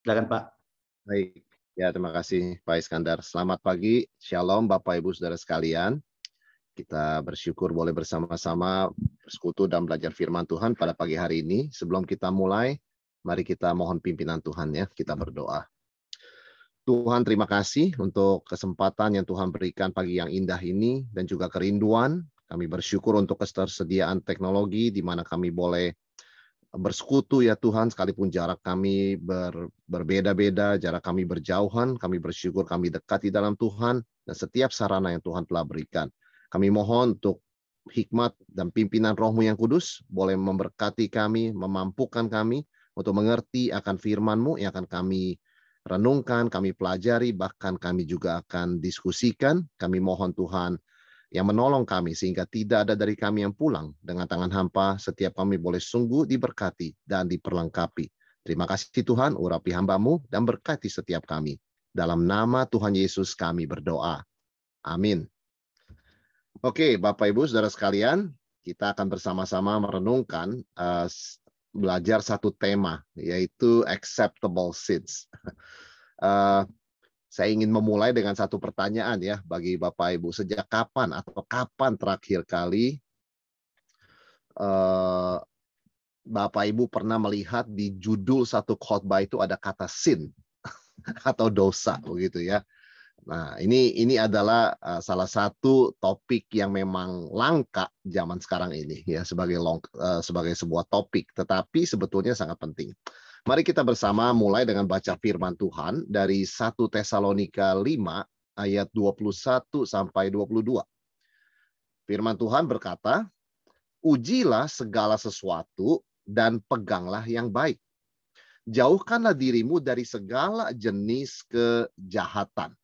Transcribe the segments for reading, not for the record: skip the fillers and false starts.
Silakan Pak. Baik, ya terima kasih Pak Iskandar. Selamat pagi, Shalom Bapak Ibu Saudara sekalian. Kita bersyukur boleh bersama-sama bersekutu dan belajar firman Tuhan pada pagi hari ini. Sebelum kita mulai, mari kita mohon pimpinan Tuhan ya, kita berdoa. Tuhan, terima kasih untuk kesempatan yang Tuhan berikan pagi yang indah ini dan juga kerinduan. Kami bersyukur untuk ketersediaan teknologi di mana kami boleh bersekutu ya Tuhan, sekalipun jarak kami berbeda-beda, jarak kami berjauhan, kami bersyukur kami dekat di dalam Tuhan dan setiap sarana yang Tuhan telah berikan. Kami mohon untuk hikmat dan pimpinan Roh-Mu yang kudus boleh memberkati kami, memampukan kami untuk mengerti akan firman-Mu yang akan kami renungkan, kami pelajari, bahkan kami juga akan diskusikan. Kami mohon Tuhan yang menolong kami sehingga tidak ada dari kami yang pulang dengan tangan hampa. Setiap kami boleh sungguh diberkati dan diperlengkapi. Terima kasih Tuhan, urapi hamba-Mu dan berkati setiap kami. Dalam nama Tuhan Yesus kami berdoa. Amin. Oke, Bapak Ibu Saudara sekalian, kita akan bersama-sama merenungkan belajar satu tema, yaitu acceptable sins. Saya ingin memulai dengan satu pertanyaan ya bagi Bapak Ibu. Sejak kapan atau kapan terakhir kali Bapak Ibu pernah melihat di judul satu khotbah itu ada kata sin atau dosa begitu ya. Nah, ini adalah salah satu topik yang memang langka zaman sekarang ini ya sebagai sebuah topik, tetapi sebetulnya sangat penting. Mari kita bersama mulai dengan baca firman Tuhan dari 1 Tesalonika 5 ayat 21 sampai 22. Firman Tuhan berkata, "Ujilah segala sesuatu dan peganglah yang baik. Jauhkanlah dirimu dari segala jenis kejahatan."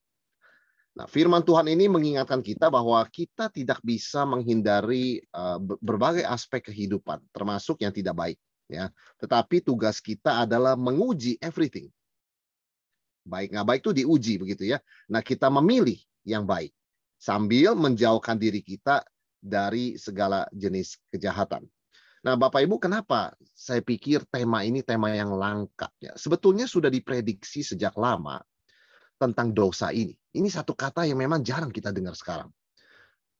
Nah, firman Tuhan ini mengingatkan kita bahwa kita tidak bisa menghindari berbagai aspek kehidupan, termasuk yang tidak baik. Ya, tetapi tugas kita adalah menguji everything. Baik nggak baik itu diuji begitu ya. Nah, kita memilih yang baik sambil menjauhkan diri kita dari segala jenis kejahatan. Nah, Bapak Ibu, kenapa saya pikir tema ini tema yang langka? Ya, sebetulnya sudah diprediksi sejak lama tentang dosa ini. Ini satu kata yang memang jarang kita dengar sekarang.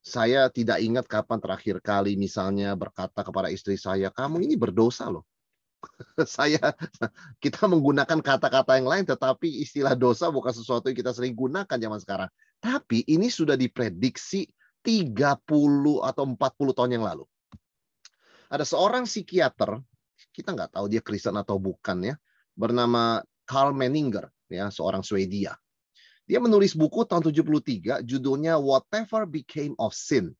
Saya tidak ingat kapan terakhir kali misalnya berkata kepada istri saya, "Kamu ini berdosa loh." Kita menggunakan kata-kata yang lain, tetapi istilah dosa bukan sesuatu yang kita sering gunakan zaman sekarang. Tapi ini sudah diprediksi 30 atau 40 tahun yang lalu. Ada seorang psikiater, kita nggak tahu dia Kristen atau bukan ya, bernama Karl Menninger, ya, seorang Swedia. Dia menulis buku tahun 73, judulnya Whatever Became of Sin.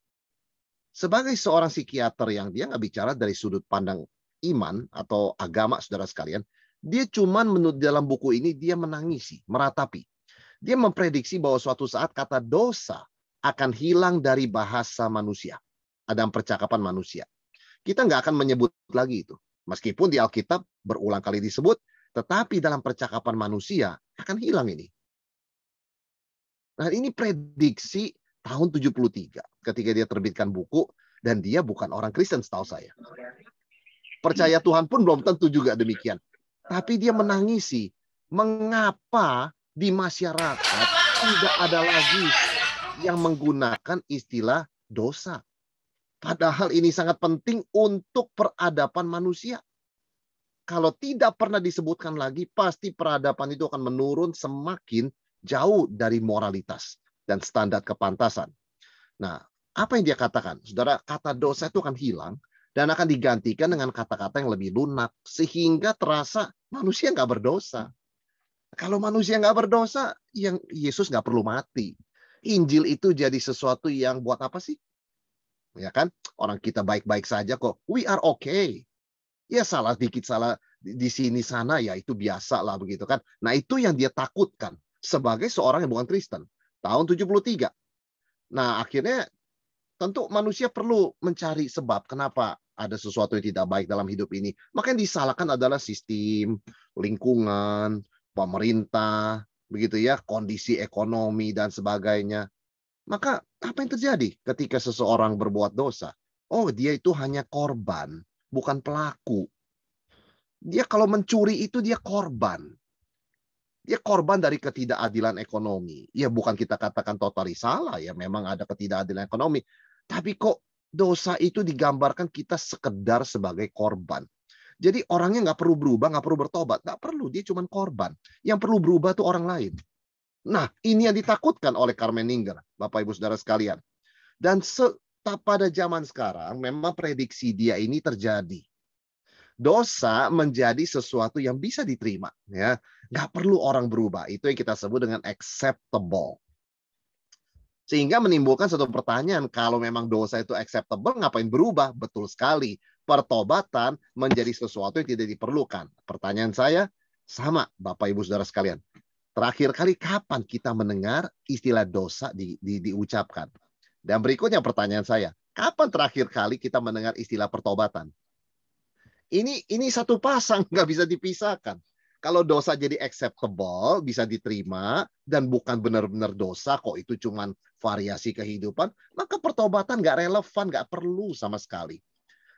Sebagai seorang psikiater yang dia nggak bicara dari sudut pandang iman atau agama, saudara sekalian, dia cuman dalam buku ini dia menangisi, meratapi. Dia memprediksi bahwa suatu saat kata dosa akan hilang dari bahasa manusia, dalam percakapan manusia. Kita nggak akan menyebut lagi itu. Meskipun di Alkitab berulang kali disebut, tetapi dalam percakapan manusia akan hilang ini. Nah, ini prediksi tahun 73 ketika dia terbitkan buku, dan dia bukan orang Kristen setahu saya. Percaya Tuhan pun belum tentu juga demikian. Tapi dia menangisi mengapa di masyarakat tidak ada lagi yang menggunakan istilah dosa. Padahal ini sangat penting untuk peradaban manusia. Kalau tidak pernah disebutkan lagi, pasti peradaban itu akan menurun semakin jauh dari moralitas dan standar kepantasan. Nah, apa yang dia katakan? Saudara, kata dosa itu akan hilang dan akan digantikan dengan kata-kata yang lebih lunak, sehingga terasa manusia nggak berdosa. Kalau manusia nggak berdosa, yang Yesus nggak perlu mati. Injil itu jadi sesuatu yang buat apa sih? Ya kan? Orang kita baik-baik saja kok. We are okay. Ya salah dikit, salah di sini sana, ya itu biasa lah begitu kan. Nah, itu yang dia takutkan sebagai seorang yang bukan Kristen. Tahun 73. Nah, akhirnya tentu manusia perlu mencari sebab kenapa ada sesuatu yang tidak baik dalam hidup ini. Maka yang disalahkan adalah sistem, lingkungan, pemerintah, begitu ya, kondisi ekonomi dan sebagainya. Maka apa yang terjadi ketika seseorang berbuat dosa? Oh, dia itu hanya korban, bukan pelaku. Dia kalau mencuri itu dia korban. Dia korban dari ketidakadilan ekonomi. Ya bukan kita katakan totali salah ya, memang ada ketidakadilan ekonomi. Tapi kok dosa itu digambarkan kita sekedar sebagai korban. Jadi orangnya nggak perlu berubah, nggak perlu bertobat. Nggak perlu, dia cuma korban. Yang perlu berubah tuh orang lain. Nah, ini yang ditakutkan oleh Carmen Ninger, Bapak Ibu Saudara sekalian. Dan pada zaman sekarang, memang prediksi dia ini terjadi. Dosa menjadi sesuatu yang bisa diterima, ya. Nggak perlu orang berubah. Itu yang kita sebut dengan acceptable. Sehingga menimbulkan satu pertanyaan, kalau memang dosa itu acceptable, ngapain berubah? Betul sekali. Pertobatan menjadi sesuatu yang tidak diperlukan. Pertanyaan saya, sama Bapak Ibu Saudara sekalian. Terakhir kali kapan kita mendengar istilah dosa diucapkan? Dan berikutnya pertanyaan saya, kapan terakhir kali kita mendengar istilah pertobatan? Ini satu pasang, nggak bisa dipisahkan. Kalau dosa jadi acceptable, bisa diterima, dan bukan benar-benar dosa, kok itu cuma variasi kehidupan, maka pertobatan nggak relevan, nggak perlu sama sekali.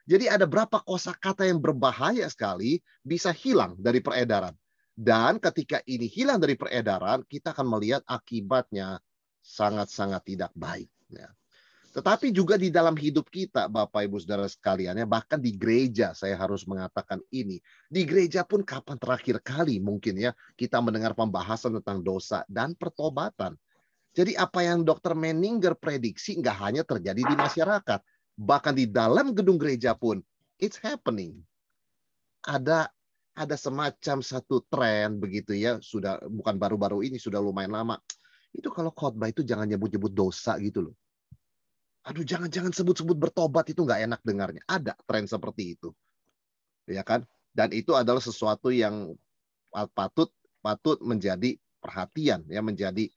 Jadi ada berapa kosakata yang berbahaya sekali bisa hilang dari peredaran. Dan ketika ini hilang dari peredaran, kita akan melihat akibatnya sangat-sangat tidak baik. Ya. Tetapi juga di dalam hidup kita, Bapak Ibu Saudara sekalian, ya, bahkan di gereja saya harus mengatakan ini. Di gereja pun kapan terakhir kali mungkin ya kita mendengar pembahasan tentang dosa dan pertobatan. Jadi apa yang Dr. Menninger prediksi nggak hanya terjadi di masyarakat, bahkan di dalam gedung gereja pun it's happening. Ada semacam satu tren begitu ya, sudah bukan baru-baru ini, sudah lumayan lama. Itu kalau khotbah itu jangan nyebut-nyebut dosa gitu loh. Aduh, jangan sebut-sebut bertobat, itu nggak enak dengarnya. Ada tren seperti itu, ya kan? Dan itu adalah sesuatu yang patut menjadi perhatian, ya, menjadi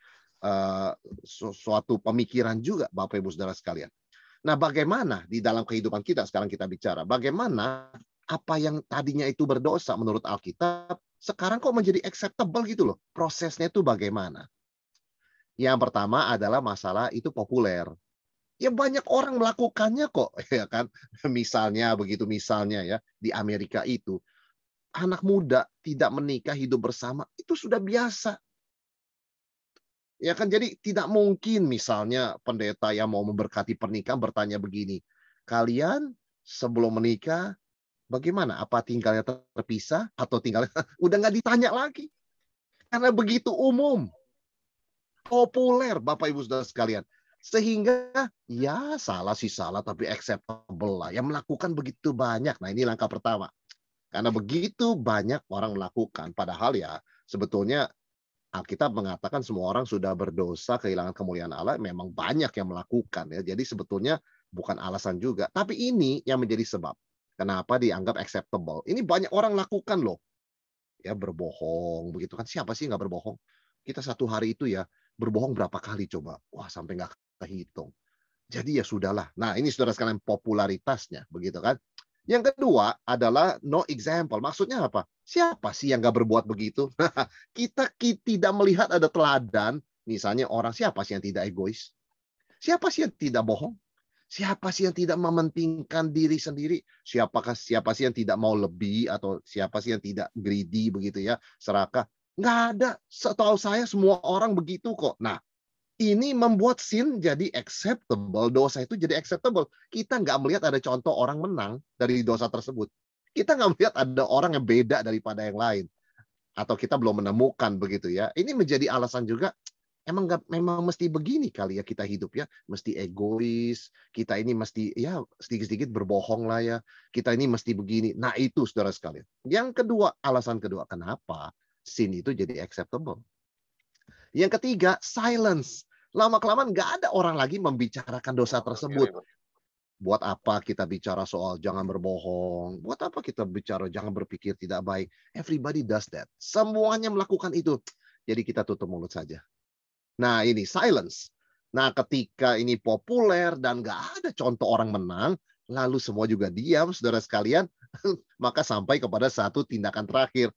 suatu pemikiran juga, Bapak Ibu Saudara sekalian. Nah, bagaimana di dalam kehidupan kita sekarang kita bicara? Bagaimana apa yang tadinya itu berdosa menurut Alkitab, sekarang kok menjadi acceptable gitu loh? Prosesnya itu bagaimana? Yang pertama adalah masalah itu populer. Ya banyak orang melakukannya kok, ya kan? Misalnya ya, di Amerika itu anak muda tidak menikah, hidup bersama itu sudah biasa. Ya kan, jadi tidak mungkin misalnya pendeta yang mau memberkati pernikahan bertanya begini, "Kalian sebelum menikah bagaimana? Apa tinggalnya terpisah atau tinggalnya?" Udah nggak ditanya lagi. Karena begitu umum, populer Bapak Ibu Saudara sekalian. Sehingga ya salah sih salah tapi acceptable lah. Yang melakukan begitu banyak. Nah, ini langkah pertama. Karena begitu banyak orang melakukan. Padahal ya sebetulnya Alkitab mengatakan semua orang sudah berdosa, kehilangan kemuliaan Allah. Memang banyak yang melakukan ya. Jadi sebetulnya bukan alasan juga. Tapi ini yang menjadi sebab. Kenapa dianggap acceptable. Ini banyak orang lakukan loh. Ya berbohong begitu kan. Siapa sih nggak berbohong? Kita satu hari itu ya berbohong berapa kali coba? Wah, sampai nggak kehitung. Jadi ya sudahlah. Nah, ini saudara sekalian popularitasnya, begitu kan? Yang kedua adalah no example. Maksudnya apa? Siapa sih yang nggak berbuat begitu? Kita tidak melihat ada teladan. Misalnya orang, siapa sih yang tidak egois? Siapa sih yang tidak bohong? Siapa sih yang tidak mementingkan diri sendiri? Siapa sih yang tidak mau lebih, atau siapa sih yang tidak greedy begitu ya, serakah? Nggak ada. Setahu saya semua orang begitu kok. Nah, ini membuat sin jadi acceptable, dosa itu jadi acceptable. Kita nggak melihat ada contoh orang menang dari dosa tersebut. Kita nggak melihat ada orang yang beda daripada yang lain. Atau kita belum menemukan begitu ya. Ini menjadi alasan juga, memang mesti begini kali ya kita hidup ya. Mesti egois, kita ini mesti ya sedikit-sedikit berbohong lah ya. Kita ini mesti begini. Nah itu saudara sekalian. Yang kedua, alasan kedua kenapa sin itu jadi acceptable. Yang ketiga, silence. Lama-kelamaan nggak ada orang lagi membicarakan dosa tersebut. Buat apa kita bicara soal jangan berbohong? Buat apa kita bicara jangan berpikir tidak baik? Everybody does that. Semuanya melakukan itu. Jadi kita tutup mulut saja. Nah ini silence. Nah ketika ini populer dan nggak ada contoh orang menang, lalu semua juga diam, saudara sekalian, maka sampai kepada satu tindakan terakhir.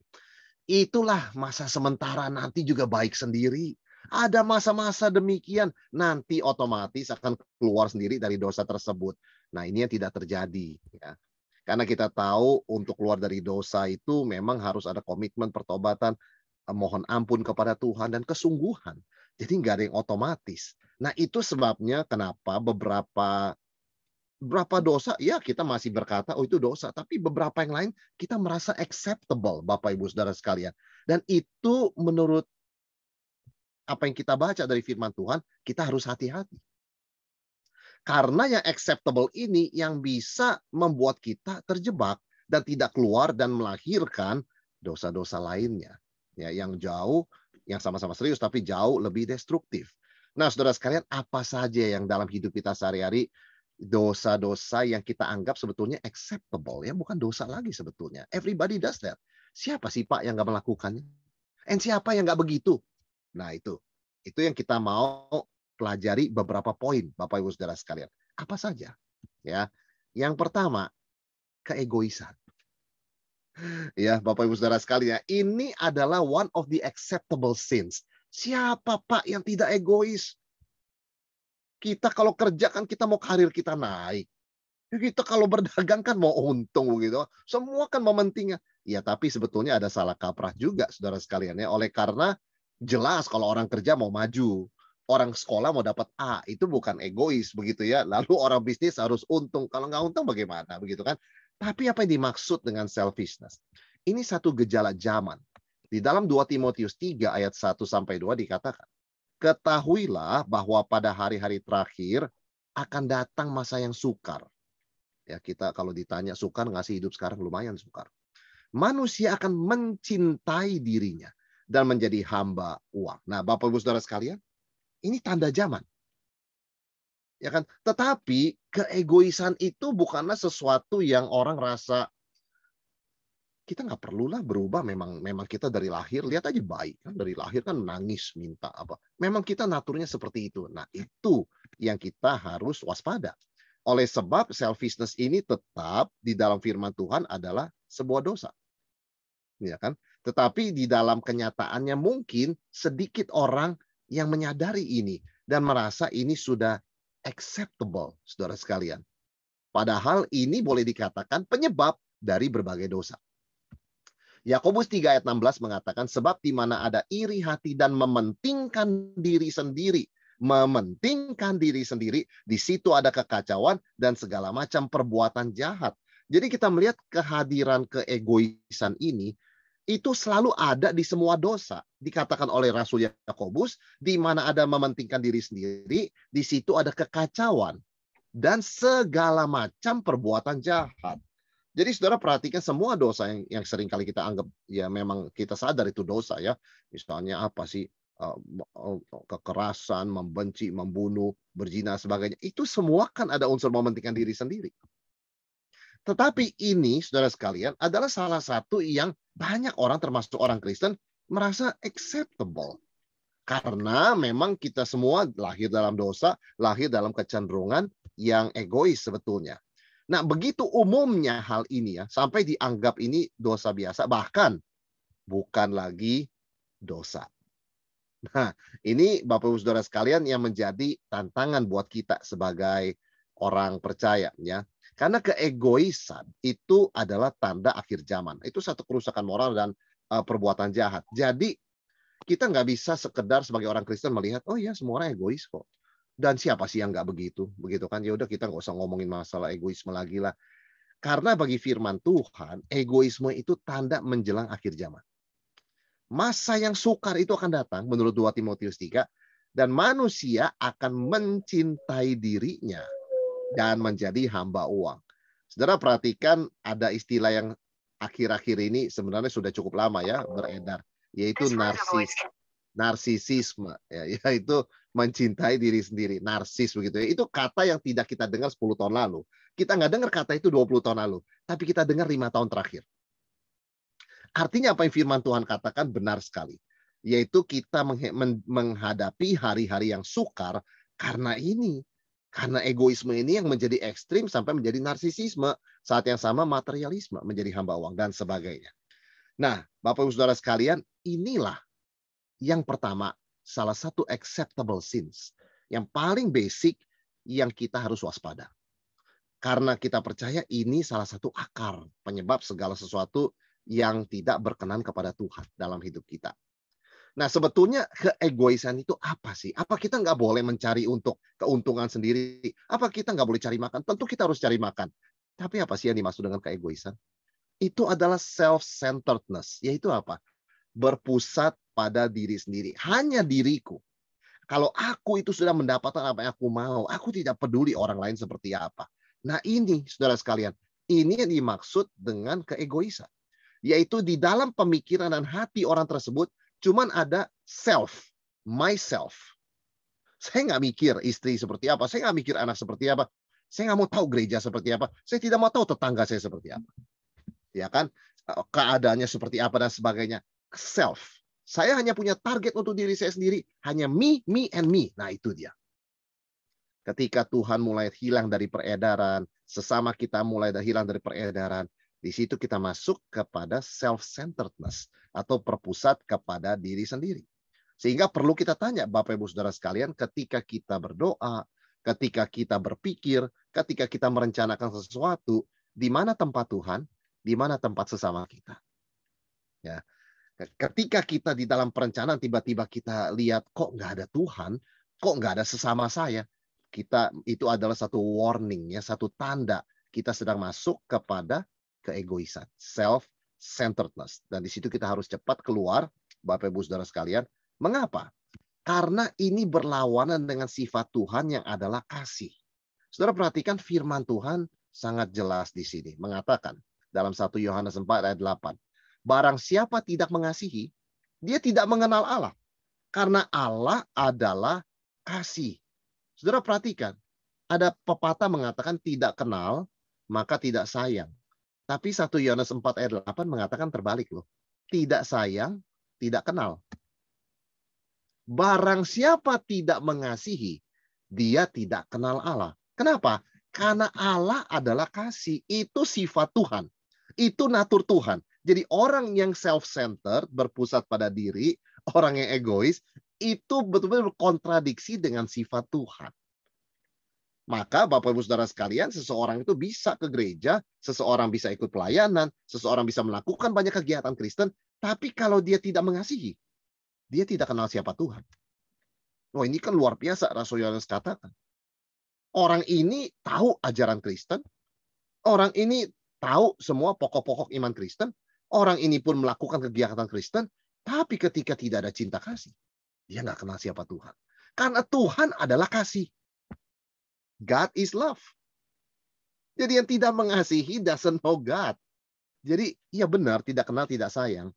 Itulah masa sementara, nanti juga baik sendiri. Ada masa-masa demikian, nanti otomatis akan keluar sendiri dari dosa tersebut. Nah, ini yang tidak terjadi. Ya. Karena kita tahu untuk keluar dari dosa itu memang harus ada komitmen pertobatan. mohon ampun kepada Tuhan dan kesungguhan. Jadi nggak ada yang otomatis. Nah, itu sebabnya kenapa beberapa dosa, ya kita masih berkata, oh itu dosa. Tapi beberapa yang lain kita merasa acceptable, Bapak Ibu Saudara sekalian. Dan itu menurut apa yang kita baca dari firman Tuhan, kita harus hati-hati. Karena yang acceptable ini yang bisa membuat kita terjebak dan tidak keluar dan melahirkan dosa-dosa lainnya. Ya, yang jauh, yang sama-sama serius tapi jauh lebih destruktif. Nah, saudara sekalian, apa saja yang dalam hidup kita sehari-hari dosa-dosa yang kita anggap sebetulnya acceptable, ya bukan dosa lagi sebetulnya. Everybody does that. Siapa sih Pak yang nggak melakukannya? And siapa yang nggak begitu? Nah, itu yang kita mau pelajari beberapa poin, Bapak Ibu Saudara sekalian. Apa saja? Ya. Yang pertama, keegoisan. Ya, Bapak Ibu Saudara sekalian, ini adalah one of the acceptable sins. Siapa Pak yang tidak egois? Kita kalau kerja kan kita mau karir kita naik. Kita kalau berdagang kan mau untung begitu. Semua kan mementingnya. Ya, tapi sebetulnya ada salah kaprah juga Saudara sekalian ya. Oleh karena jelas kalau orang kerja mau maju, orang sekolah mau dapat A, itu bukan egois begitu ya. Lalu orang bisnis harus untung. Kalau nggak untung bagaimana begitu kan? Tapi apa yang dimaksud dengan selfishness? Ini satu gejala zaman. Di dalam 2 Timotius 3 ayat 1 sampai 2 dikatakan, ketahuilah bahwa pada hari-hari terakhir akan datang masa yang sukar. Ya, kita kalau ditanya sukar nggak sih hidup sekarang, lumayan sukar. Manusia akan mencintai dirinya dan menjadi hamba uang. Nah, Bapak Ibu Saudara sekalian, ini tanda zaman. Ya kan? Tetapi keegoisan itu bukanlah sesuatu yang orang rasa kita nggak perlulah berubah, memang kita dari lahir lihat aja baik kan, dari lahir kan nangis minta apa. Memang kita naturnya seperti itu. Nah, itu yang kita harus waspada. Oleh sebab selfishness ini tetap di dalam firman Tuhan adalah sebuah dosa. Ya kan? Tetapi di dalam kenyataannya mungkin sedikit orang yang menyadari ini dan merasa ini sudah acceptable, saudara sekalian. Padahal ini boleh dikatakan penyebab dari berbagai dosa. Yakobus 3 ayat 16 mengatakan, sebab di mana ada iri hati dan mementingkan diri sendiri, di situ ada kekacauan dan segala macam perbuatan jahat. Jadi kita melihat kehadiran keegoisan ini itu selalu ada di semua dosa. Dikatakan oleh Rasul Yakobus, di mana ada mementingkan diri sendiri, di situ ada kekacauan dan segala macam perbuatan jahat. Jadi saudara perhatikan semua dosa yang sering kali kita anggap ya memang kita sadar itu dosa ya. Misalnya apa sih kekerasan, membenci, membunuh, berzina sebagainya. Itu semua kan ada unsur mementingkan diri sendiri. Tetapi ini saudara sekalian adalah salah satu yang banyak orang termasuk orang Kristen merasa acceptable. Karena memang kita semua lahir dalam dosa, lahir dalam kecenderungan yang egois sebetulnya. Nah, begitu umumnya hal ini ya, sampai dianggap ini dosa biasa, bahkan bukan lagi dosa. Nah, ini Bapak Ibu Saudara sekalian yang menjadi tantangan buat kita sebagai orang percaya ya. Karena keegoisan itu adalah tanda akhir zaman. Itu satu kerusakan moral dan perbuatan jahat. Jadi kita nggak bisa sekedar sebagai orang Kristen melihat, oh ya semua orang egois kok. Dan siapa sih yang nggak begitu? Begitu kan? Ya udah kita nggak usah ngomongin masalah egoisme lagi lah. Karena bagi firman Tuhan, egoisme itu tanda menjelang akhir zaman. Masa yang sukar itu akan datang menurut 2 Timotius 3. Dan manusia akan mencintai dirinya dan menjadi hamba uang. Saudara perhatikan ada istilah yang akhir-akhir ini sebenarnya sudah cukup lama ya beredar. Yaitu narsisisme. Ya, yaitu mencintai diri sendiri, narsis begitu ya. Itu kata yang tidak kita dengar 10 tahun lalu. Kita nggak dengar kata itu 20 tahun lalu, tapi kita dengar 5 tahun terakhir. Artinya apa yang firman Tuhan katakan benar sekali, yaitu kita menghadapi hari-hari yang sukar karena ini. Karena egoisme ini yang menjadi ekstrim sampai menjadi narsisisme, saat yang sama materialisme, menjadi hamba uang dan sebagainya. Nah, Bapak Ibu Saudara sekalian, inilah yang pertama, salah satu acceptable sins. Yang paling basic yang kita harus waspada. Karena kita percaya ini salah satu akar penyebab segala sesuatu yang tidak berkenan kepada Tuhan dalam hidup kita. Nah, sebetulnya keegoisan itu apa sih? Apa kita nggak boleh mencari untuk keuntungan sendiri? Apa kita nggak boleh cari makan? Tentu kita harus cari makan. Tapi apa sih yang dimaksud dengan keegoisan? Itu adalah self-centeredness. Yaitu apa? Berpusat pada diri sendiri. Hanya diriku. Kalau aku itu sudah mendapatkan apa yang aku mau, aku tidak peduli orang lain seperti apa. Nah ini, saudara sekalian, ini yang dimaksud dengan keegoisan. Yaitu di dalam pemikiran dan hati orang tersebut, cuman ada self, myself. Saya nggak mikir istri seperti apa, saya nggak mikir anak seperti apa, saya nggak mau tahu gereja seperti apa, saya tidak mau tahu tetangga saya seperti apa. Ya kan? Keadaannya seperti apa dan sebagainya. Self. Saya hanya punya target untuk diri saya sendiri. Hanya me, me, and me. Nah, itu dia. Ketika Tuhan mulai hilang dari peredaran, sesama kita mulai hilang dari peredaran, di situ kita masuk kepada self-centeredness atau berpusat kepada diri sendiri. Sehingga perlu kita tanya, Bapak Ibu Saudara sekalian, ketika kita berdoa, ketika kita berpikir, ketika kita merencanakan sesuatu, di mana tempat Tuhan, di mana tempat sesama kita. Ya. Ketika kita di dalam perencanaan tiba-tiba kita lihat kok nggak ada Tuhan, kok nggak ada sesama saya, kita itu adalah satu warning ya, satu tanda kita sedang masuk kepada keegoisan, self-centeredness. Dan di situ kita harus cepat keluar, Bapak Ibu Saudara sekalian. Mengapa? Karena ini berlawanan dengan sifat Tuhan yang adalah kasih. Saudara perhatikan firman Tuhan sangat jelas di sini mengatakan dalam 1 Yohanes 4 ayat 8. Barang siapa tidak mengasihi, dia tidak mengenal Allah. Karena Allah adalah kasih. Saudara perhatikan, ada pepatah mengatakan tidak kenal, maka tidak sayang. Tapi 1 Yohanes 4 ayat 8 mengatakan terbalik loh. Tidak sayang, tidak kenal. Barang siapa tidak mengasihi, dia tidak kenal Allah. Kenapa? Karena Allah adalah kasih. Itu sifat Tuhan. Itu natur Tuhan. Jadi orang yang self-centered, berpusat pada diri, orang yang egois, itu betul-betul berkontradiksi dengan sifat Tuhan. Maka Bapak Ibu Saudara sekalian, seseorang itu bisa ke gereja, seseorang bisa ikut pelayanan, seseorang bisa melakukan banyak kegiatan Kristen, tapi kalau dia tidak mengasihi, dia tidak kenal siapa Tuhan. Wah, ini kan luar biasa Rasul Yohanes katakan. Orang ini tahu ajaran Kristen, orang ini tahu semua pokok-pokok iman Kristen, orang ini pun melakukan kegiatan Kristen, tapi ketika tidak ada cinta kasih, dia nggak kenal siapa Tuhan. Karena Tuhan adalah kasih. God is love. Jadi yang tidak mengasihi doesn't know God. Jadi ya benar, tidak kenal, tidak sayang.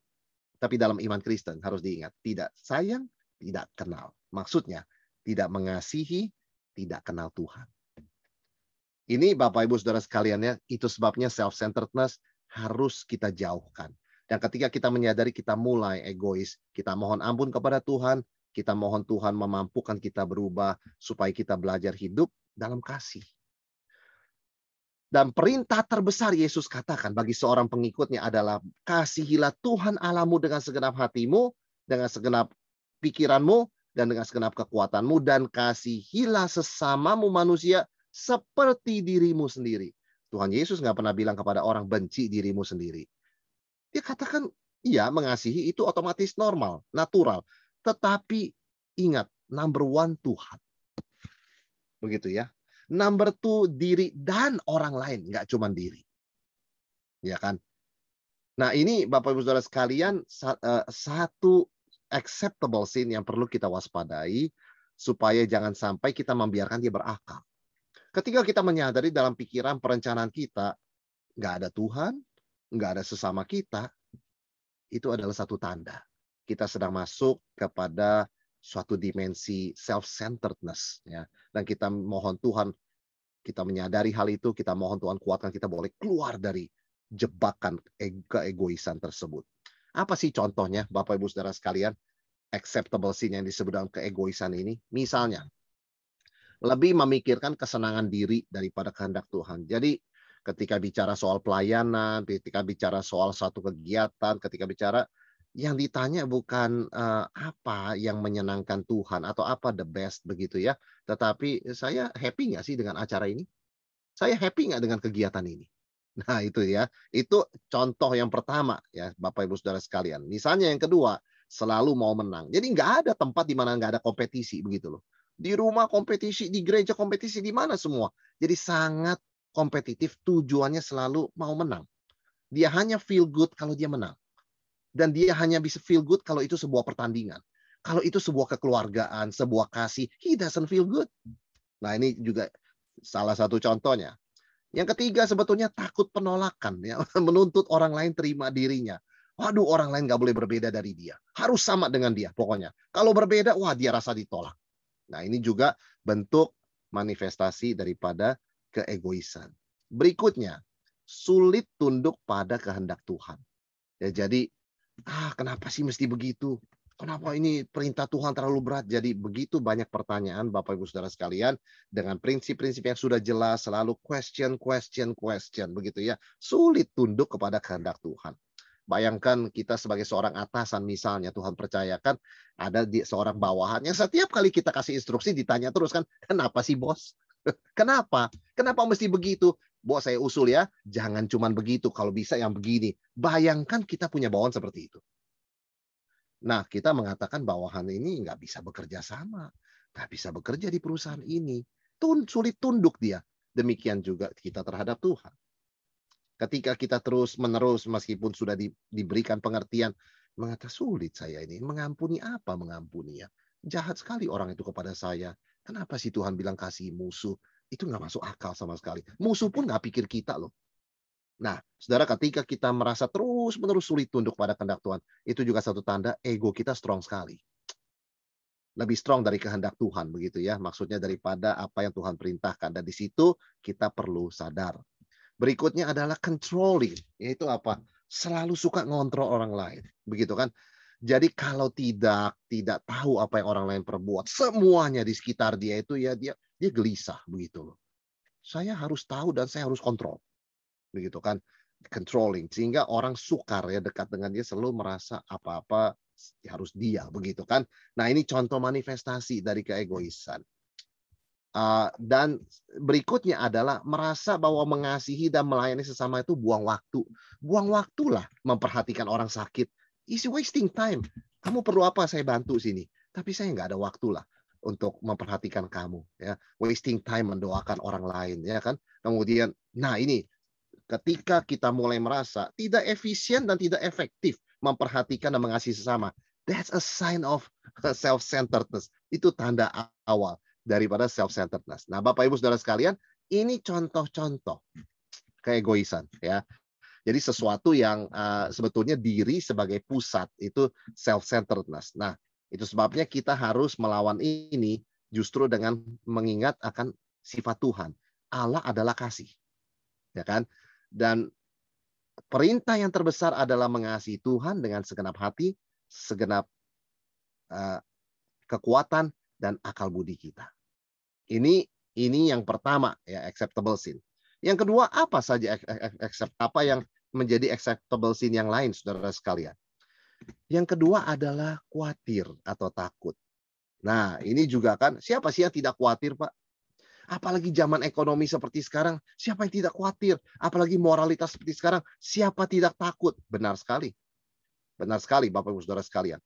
Tapi dalam iman Kristen harus diingat, tidak sayang, tidak kenal. Maksudnya, tidak mengasihi, tidak kenal Tuhan. Ini Bapak Ibu Saudara sekalian ya, itu sebabnya self-centeredness harus kita jauhkan. Dan ketika kita menyadari kita mulai egois, kita mohon ampun kepada Tuhan, kita mohon Tuhan memampukan kita berubah supaya kita belajar hidup dalam kasih. Dan perintah terbesar Yesus katakan bagi seorang pengikutnya adalah kasihilah Tuhan Allahmu dengan segenap hatimu, dengan segenap pikiranmu, dan dengan segenap kekuatanmu, dan kasihilah sesamamu manusia seperti dirimu sendiri. Tuhan Yesus nggak pernah bilang kepada orang benci dirimu sendiri. Dia katakan, iya mengasihi itu otomatis normal, natural. Tetapi ingat, number one Tuhan. Begitu ya. Number two, diri dan orang lain, nggak cuma diri. Ya kan? Nah ini Bapak Ibu Saudara sekalian, satu acceptable sin yang perlu kita waspadai, supaya jangan sampai kita membiarkan dia berakal. Ketika kita menyadari dalam pikiran perencanaan kita, nggak ada Tuhan, nggak ada sesama kita, itu adalah satu tanda. Kita sedang masuk kepada suatu dimensi self-centeredness. Ya. Dan kita mohon Tuhan, kita menyadari hal itu, kita mohon Tuhan kuatkan kita boleh keluar dari jebakan keegoisan tersebut. Apa sih contohnya, Bapak Ibu Saudara sekalian, acceptable sin yang disebut dalam keegoisan ini? Misalnya, lebih memikirkan kesenangan diri daripada kehendak Tuhan. Jadi ketika bicara soal pelayanan, ketika bicara soal suatu kegiatan, ketika bicara yang ditanya bukan apa yang menyenangkan Tuhan atau apa the best begitu ya. Tetapi saya happy nggak sih dengan acara ini? Saya happy nggak dengan kegiatan ini? Nah itu ya, itu contoh yang pertama ya Bapak Ibu Saudara sekalian. Misalnya yang kedua, selalu mau menang. Jadi nggak ada tempat di mana nggak ada kompetisi begitu loh. Di rumah kompetisi, di gereja kompetisi, di mana semua. Jadi sangat kompetitif, tujuannya selalu mau menang. Dia hanya feel good kalau dia menang. Dan dia hanya bisa feel good kalau itu sebuah pertandingan. Kalau itu sebuah kekeluargaan, sebuah kasih, he doesn't feel good. Nah, ini juga salah satu contohnya. Yang ketiga sebetulnya takut penolakan, ya, menuntut orang lain terima dirinya. Waduh, orang lain nggak boleh berbeda dari dia. Harus sama dengan dia pokoknya. Kalau berbeda, wah dia rasa ditolak. Nah, ini juga bentuk manifestasi daripada keegoisan. Berikutnya, sulit tunduk pada kehendak Tuhan. Ya, jadi, kenapa sih mesti begitu? Kenapa ini perintah Tuhan terlalu berat? Jadi begitu banyak pertanyaan Bapak Ibu Saudara sekalian dengan prinsip-prinsip yang sudah jelas, selalu question begitu ya. Sulit tunduk kepada kehendak Tuhan. Bayangkan kita sebagai seorang atasan misalnya Tuhan percayakan ada seorang bawahan yang setiap kali kita kasih instruksi ditanya terus kan, kenapa sih bos? Kenapa? Kenapa mesti begitu? Bos saya usul ya, jangan cuma begitu, kalau bisa yang begini. Bayangkan kita punya bawahan seperti itu. Nah, kita mengatakan bawahan ini nggak bisa bekerja sama, nggak bisa bekerja di perusahaan ini. Sulit tunduk dia. Demikian juga kita terhadap Tuhan. Ketika kita terus-menerus meskipun sudah diberikan pengertian, mengatakan sulit saya ini, mengampuni apa mengampuni ya? Jahat sekali orang itu kepada saya. Kenapa sih Tuhan bilang kasih musuh? Itu nggak masuk akal sama sekali. Musuh pun nggak pikir kita loh. Nah, saudara, ketika kita merasa terus-menerus sulit tunduk pada kehendak Tuhan, itu juga satu tanda ego kita strong sekali. Lebih strong dari kehendak Tuhan, begitu ya. Maksudnya daripada apa yang Tuhan perintahkan. Dan di situ kita perlu sadar. Berikutnya adalah controlling. Yaitu apa? Selalu suka ngontrol orang lain. Begitu kan? Jadi kalau tidak tahu apa yang orang lain perbuat, semuanya di sekitar dia itu ya dia gelisah begitu loh. Saya harus tahu dan saya harus kontrol. Begitu kan? Controlling sehingga orang sukar ya dekat dengan dia, selalu merasa apa-apa harus dia begitu kan. Nah, ini contoh manifestasi dari keegoisan. Dan berikutnya adalah merasa bahwa mengasihi dan melayani sesama itu buang waktu. Buang waktulah memperhatikan orang sakit. Is wasting time. Kamu perlu apa saya bantu sini. Tapi saya nggak ada waktulah untuk memperhatikan kamu. Ya, wasting time mendoakan orang lain. Ya kan. Kemudian, nah ini ketika kita mulai merasa tidak efisien dan tidak efektif memperhatikan dan mengasihi sesama. That's a sign of self-centeredness. Itu tanda awal daripada self-centeredness. Nah, Bapak Ibu Saudara sekalian, ini contoh-contoh keegoisan ya. Jadi sesuatu yang sebetulnya diri sebagai pusat itu self-centeredness. Nah, itu sebabnya kita harus melawan ini justru dengan mengingat akan sifat Tuhan. Allah adalah kasih. Ya kan? Dan perintah yang terbesar adalah mengasihi Tuhan dengan segenap hati, segenap kekuatan dan akal budi kita. Ini yang pertama ya, acceptable sin. Yang kedua, apa saja apa yang menjadi acceptable sin yang lain, saudara sekalian? Yang kedua adalah khawatir atau takut. Nah, ini juga kan, siapa sih yang tidak khawatir, Pak? Apalagi zaman ekonomi seperti sekarang, siapa yang tidak khawatir? Apalagi moralitas seperti sekarang, siapa tidak takut? Benar sekali. Benar sekali, Bapak Ibu Saudara sekalian.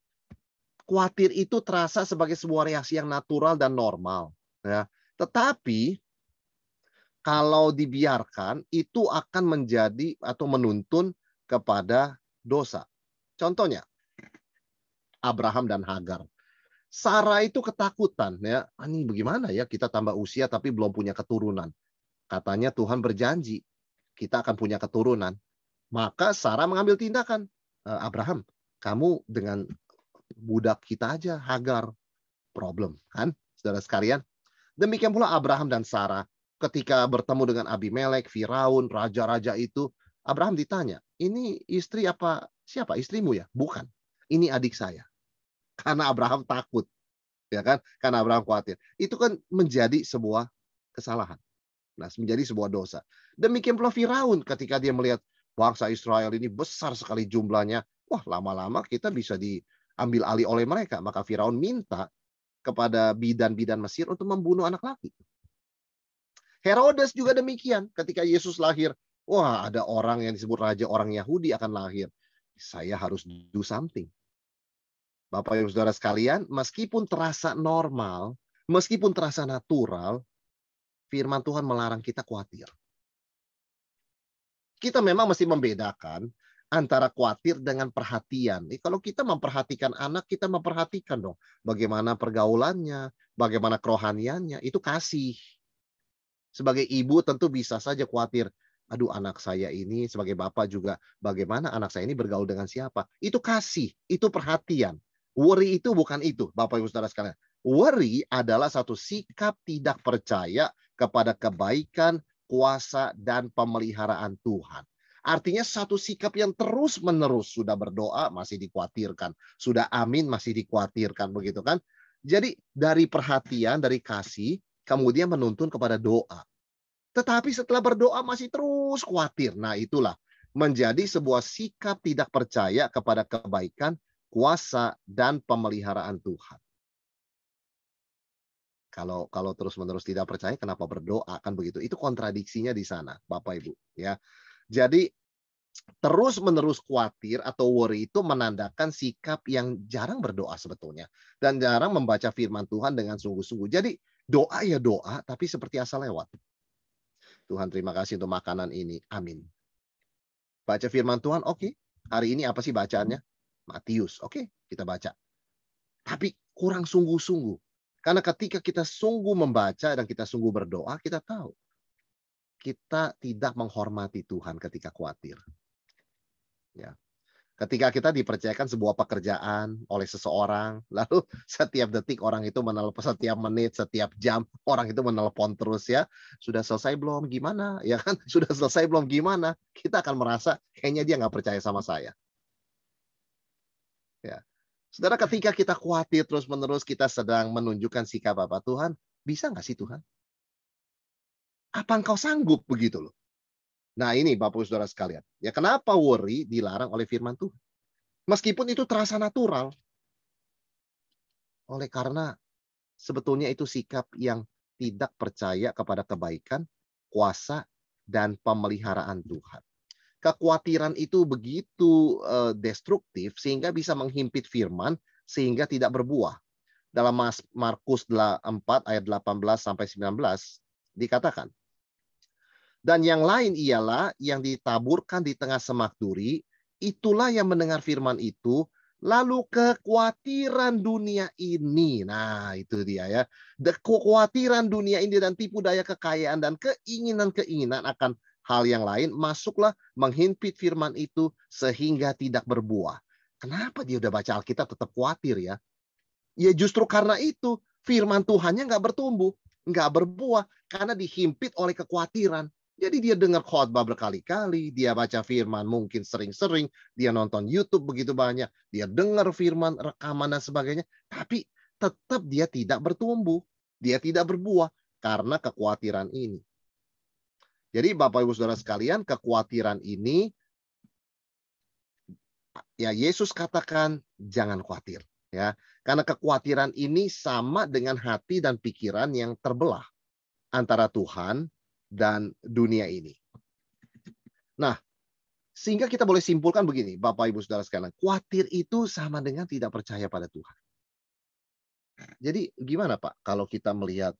Khawatir itu terasa sebagai sebuah reaksi yang natural dan normal. Ya. Tetapi kalau dibiarkan, itu akan menjadi atau menuntun kepada dosa. Contohnya, Abraham dan Hagar. Sarah itu ketakutan. Ya, ini bagaimana ya kita tambah usia tapi belum punya keturunan. Katanya Tuhan berjanji, kita akan punya keturunan. Maka Sarah mengambil tindakan. Abraham, kamu dengan budak kita aja, Hagar. Problem, kan? Saudara sekalian. Demikian pula Abraham dan Sarah. Ketika bertemu dengan Abimelek, Firaun, raja-raja itu, Abraham ditanya, ini istri apa? Siapa? Istrimu ya? Bukan. Ini adik saya. Karena Abraham takut. Ya kan? Karena Abraham khawatir. Itu kan menjadi sebuah kesalahan. Nah, menjadi sebuah dosa. Demikian pula Firaun ketika dia melihat bangsa Israel ini besar sekali jumlahnya. Wah, lama-lama kita bisa diambil alih oleh mereka. Maka Firaun minta kepada bidan-bidan Mesir untuk membunuh anak laki. Herodes juga demikian. Ketika Yesus lahir, wah ada orang yang disebut raja orang Yahudi akan lahir. Saya harus do something. Bapak Ibu Saudara sekalian, meskipun terasa normal, meskipun terasa natural, firman Tuhan melarang kita khawatir. Kita memang mesti membedakan antara khawatir dengan perhatian. Kalau kita memperhatikan anak, kita memperhatikan dong bagaimana pergaulannya, bagaimana kerohaniannya, itu kasih. Sebagai ibu tentu bisa saja khawatir, aduh anak saya ini, sebagai bapak juga, bagaimana anak saya ini bergaul dengan siapa. Itu kasih, itu perhatian. Worry itu bukan itu, Bapak Ibu Saudara sekalian. Worry adalah satu sikap tidak percaya kepada kebaikan, kuasa, dan pemeliharaan Tuhan. Artinya satu sikap yang terus-menerus, sudah berdoa masih dikhawatirkan, sudah amin masih dikhawatirkan, begitu kan? Jadi dari perhatian, dari kasih, kemudian menuntun kepada doa. Tetapi setelah berdoa masih terus khawatir. Nah, itulah menjadi sebuah sikap tidak percaya kepada kebaikan, kuasa, dan pemeliharaan Tuhan. Kalau terus-menerus tidak percaya, kenapa berdoa? Kan begitu. Itu kontradiksinya di sana, Bapak Ibu. Ya, jadi terus-menerus khawatir atau worry itu menandakan sikap yang jarang berdoa sebetulnya. Dan jarang membaca firman Tuhan dengan sungguh-sungguh. Jadi doa ya doa, tapi seperti asal lewat. Tuhan terima kasih untuk makanan ini. Amin. Baca firman Tuhan, oke. Hari ini apa sih bacaannya? Matius, oke, kita baca. Tapi kurang sungguh-sungguh. Karena ketika kita sungguh membaca dan kita sungguh berdoa, kita tahu. Kita tidak menghormati Tuhan ketika khawatir. Ya. Ketika kita dipercayakan sebuah pekerjaan oleh seseorang, lalu setiap detik orang itu menelpon, setiap menit, setiap jam orang itu menelpon terus ya. Sudah selesai belum? Gimana? Ya kan? Sudah selesai belum? Gimana? Kita akan merasa kayaknya dia nggak percaya sama saya. Ya. Saudara, ketika kita khawatir terus-menerus, kita sedang menunjukkan sikap apa? Tuhan, bisa nggak sih Tuhan? Apa engkau sanggup begitu loh? Nah ini Bapak Saudara sekalian. Ya kenapa worry dilarang oleh firman Tuhan? Meskipun itu terasa natural. Oleh karena sebetulnya itu sikap yang tidak percaya kepada kebaikan, kuasa, dan pemeliharaan Tuhan. Kekhawatiran itu begitu destruktif sehingga bisa menghimpit firman sehingga tidak berbuah. Dalam Markus 4 ayat 18 sampai 19 dikatakan, dan yang lain ialah yang ditaburkan di tengah semak duri, itulah yang mendengar firman itu, lalu kekhawatiran dunia ini. Nah, itu dia ya. Kekhawatiran dunia ini dan tipu daya kekayaan dan keinginan-keinginan akan hal yang lain, masuklah menghimpit firman itu sehingga tidak berbuah. Kenapa dia udah baca Alkitab tetap khawatir ya? Ya justru karena itu, firman Tuhannya nggak bertumbuh, nggak berbuah, karena dihimpit oleh kekhawatiran. Jadi dia dengar khotbah berkali-kali, dia baca firman mungkin sering-sering, dia nonton YouTube begitu banyak, dia dengar firman, rekaman dan sebagainya, tapi tetap dia tidak bertumbuh, dia tidak berbuah karena kekhawatiran ini. Jadi Bapak Ibu Saudara sekalian, kekhawatiran ini ya Yesus katakan jangan khawatir ya. Karena kekhawatiran ini sama dengan hati dan pikiran yang terbelah antara Tuhan dan dunia ini. Nah, sehingga kita boleh simpulkan begini, Bapak Ibu Saudara sekalian, khawatir itu sama dengan tidak percaya pada Tuhan. Jadi gimana Pak kalau kita melihat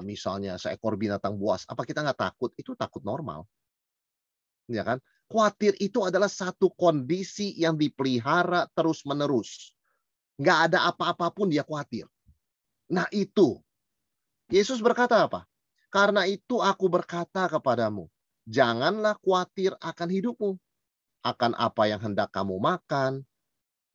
misalnya seekor binatang buas, apa kita nggak takut? Itu takut normal. Ya kan? Khawatir itu adalah satu kondisi yang dipelihara terus-menerus. Nggak ada apa-apa pun dia khawatir. Nah itu, Yesus berkata apa? Karena itu aku berkata kepadamu, janganlah khawatir akan hidupmu, akan apa yang hendak kamu makan,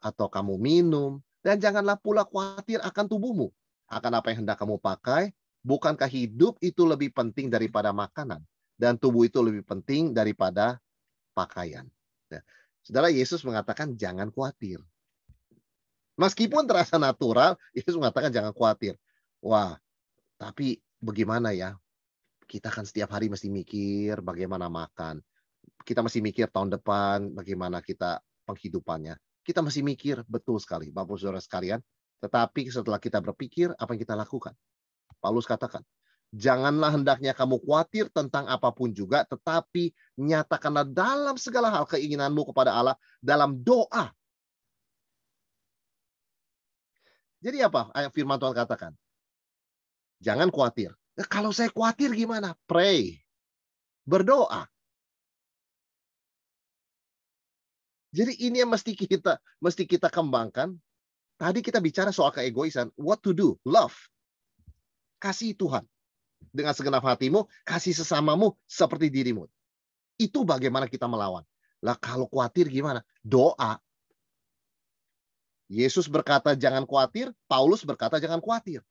atau kamu minum, dan janganlah pula khawatir akan tubuhmu, akan apa yang hendak kamu pakai. Bukankah hidup itu lebih penting daripada makanan, dan tubuh itu lebih penting daripada pakaian. Nah, saudara, Yesus mengatakan jangan khawatir. Meskipun terasa natural, Yesus mengatakan jangan khawatir. Wah, tapi bagaimana ya? Kita kan setiap hari mesti mikir bagaimana makan. Kita masih mikir tahun depan bagaimana kita penghidupannya. Kita masih mikir, betul sekali Bapak Saudara sekalian. Tetapi setelah kita berpikir, apa yang kita lakukan? Paulus katakan, janganlah hendaknya kamu khawatir tentang apapun juga, tetapi nyatakanlah dalam segala hal keinginanmu kepada Allah dalam doa Jadi apa? Ayat firman Tuhan katakan, jangan khawatir. Kalau saya khawatir gimana? Pray. Berdoa. Jadi ini yang mesti kita kembangkan. Tadi kita bicara soal keegoisan. What to do? Love. Kasih Tuhan. Dengan segenap hatimu, kasih sesamamu seperti dirimu. Itu bagaimana kita melawan. Lah kalau khawatir gimana? Doa. Yesus berkata jangan khawatir, Paulus berkata jangan khawatir.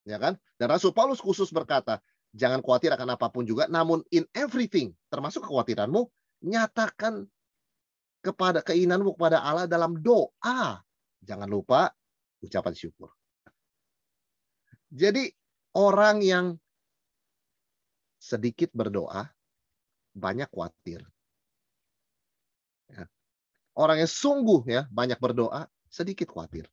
Ya kan? Dan Rasul Paulus khusus berkata, jangan khawatir akan apapun juga, namun in everything, termasuk kekhawatiranmu, nyatakan kepada keinginanmu kepada Allah dalam doa. Jangan lupa ucapan syukur. Jadi orang yang sedikit berdoa, banyak khawatir. Ya. Orang yang sungguh ya banyak berdoa, sedikit khawatir.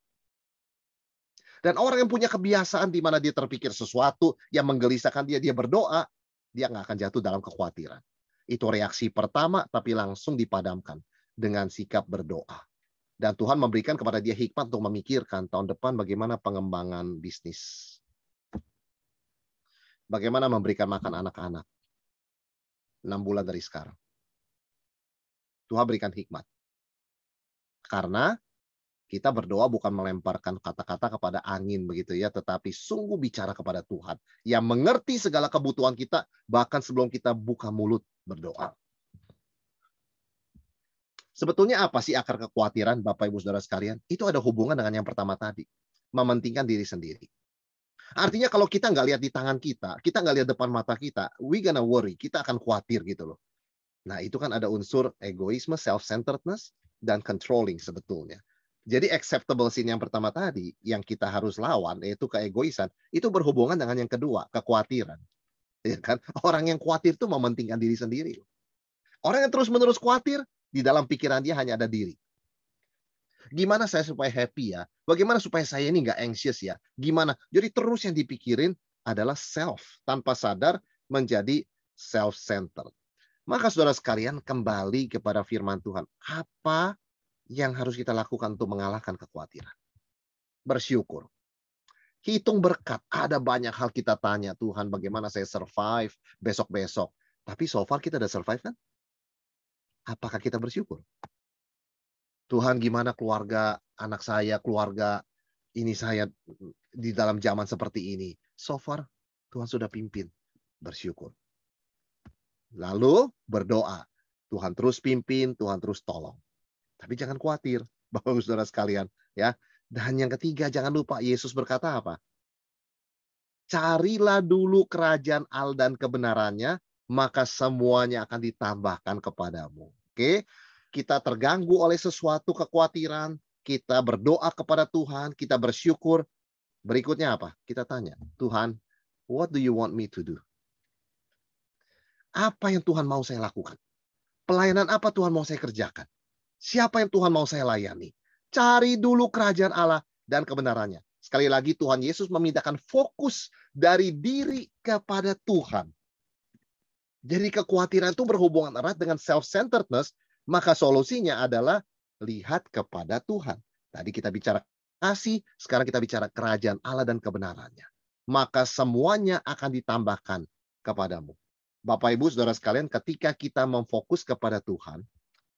Dan orang yang punya kebiasaan di mana dia terpikir sesuatu yang menggelisahkan dia berdoa, dia nggak akan jatuh dalam kekhawatiran. Itu reaksi pertama, tapi langsung dipadamkan dengan sikap berdoa. Dan Tuhan memberikan kepada dia hikmat untuk memikirkan tahun depan bagaimana pengembangan bisnis. Bagaimana memberikan makan anak-anak. 6 bulan dari sekarang. Tuhan berikan hikmat. Karena kita berdoa bukan melemparkan kata-kata kepada angin begitu ya, tetapi sungguh bicara kepada Tuhan yang mengerti segala kebutuhan kita bahkan sebelum kita buka mulut berdoa. Sebetulnya apa sih akar kekhawatiran Bapak Ibu Saudara sekalian? Itu ada hubungan dengan yang pertama tadi. Mementingkan diri sendiri. Artinya kalau kita nggak lihat di tangan kita nggak lihat depan mata kita, we gonna worry, kita akan khawatir gitu loh. Nah itu kan ada unsur egoisme, self-centeredness, dan controlling sebetulnya. Jadi acceptable sin yang pertama tadi, yang kita harus lawan, yaitu keegoisan, itu berhubungan dengan yang kedua, kekhawatiran. Ya kan? Orang yang khawatir itu mementingkan diri sendiri. Orang yang terus-menerus khawatir, di dalam pikiran dia hanya ada diri. Gimana saya supaya happy ya? Bagaimana supaya saya ini nggak anxious ya? Gimana? Jadi terus yang dipikirin adalah self. Tanpa sadar menjadi self-centered. Maka saudara sekalian kembali kepada firman Tuhan. Apa yang harus kita lakukan untuk mengalahkan kekhawatiran? Bersyukur. Hitung berkat. Ada banyak hal kita tanya. Tuhan bagaimana saya survive besok-besok. Tapi so far kita udah survive kan? Apakah kita bersyukur? Tuhan gimana keluarga anak saya, keluarga ini saya di dalam zaman seperti ini. So far Tuhan sudah pimpin. Bersyukur. Lalu berdoa. Tuhan terus pimpin, Tuhan terus tolong. Tapi jangan khawatir, Bapak Saudara sekalian, ya. Dan yang ketiga, jangan lupa Yesus berkata apa? Carilah dulu kerajaan Allah dan kebenarannya, maka semuanya akan ditambahkan kepadamu. Oke? Kita terganggu oleh sesuatu kekhawatiran, kita berdoa kepada Tuhan, kita bersyukur. Berikutnya apa? Kita tanya, Tuhan, what do you want me to do? Apa yang Tuhan mau saya lakukan? Pelayanan apa Tuhan mau saya kerjakan? Siapa yang Tuhan mau saya layani? Cari dulu kerajaan Allah dan kebenarannya. Sekali lagi Tuhan Yesus memindahkan fokus dari diri kepada Tuhan. Jadi kekhawatiran itu berhubungan erat dengan self-centeredness, maka solusinya adalah lihat kepada Tuhan. Tadi kita bicara kasih, sekarang kita bicara kerajaan Allah dan kebenarannya. Maka semuanya akan ditambahkan kepadamu. Bapak Ibu Saudara sekalian, ketika kita memfokus kepada Tuhan,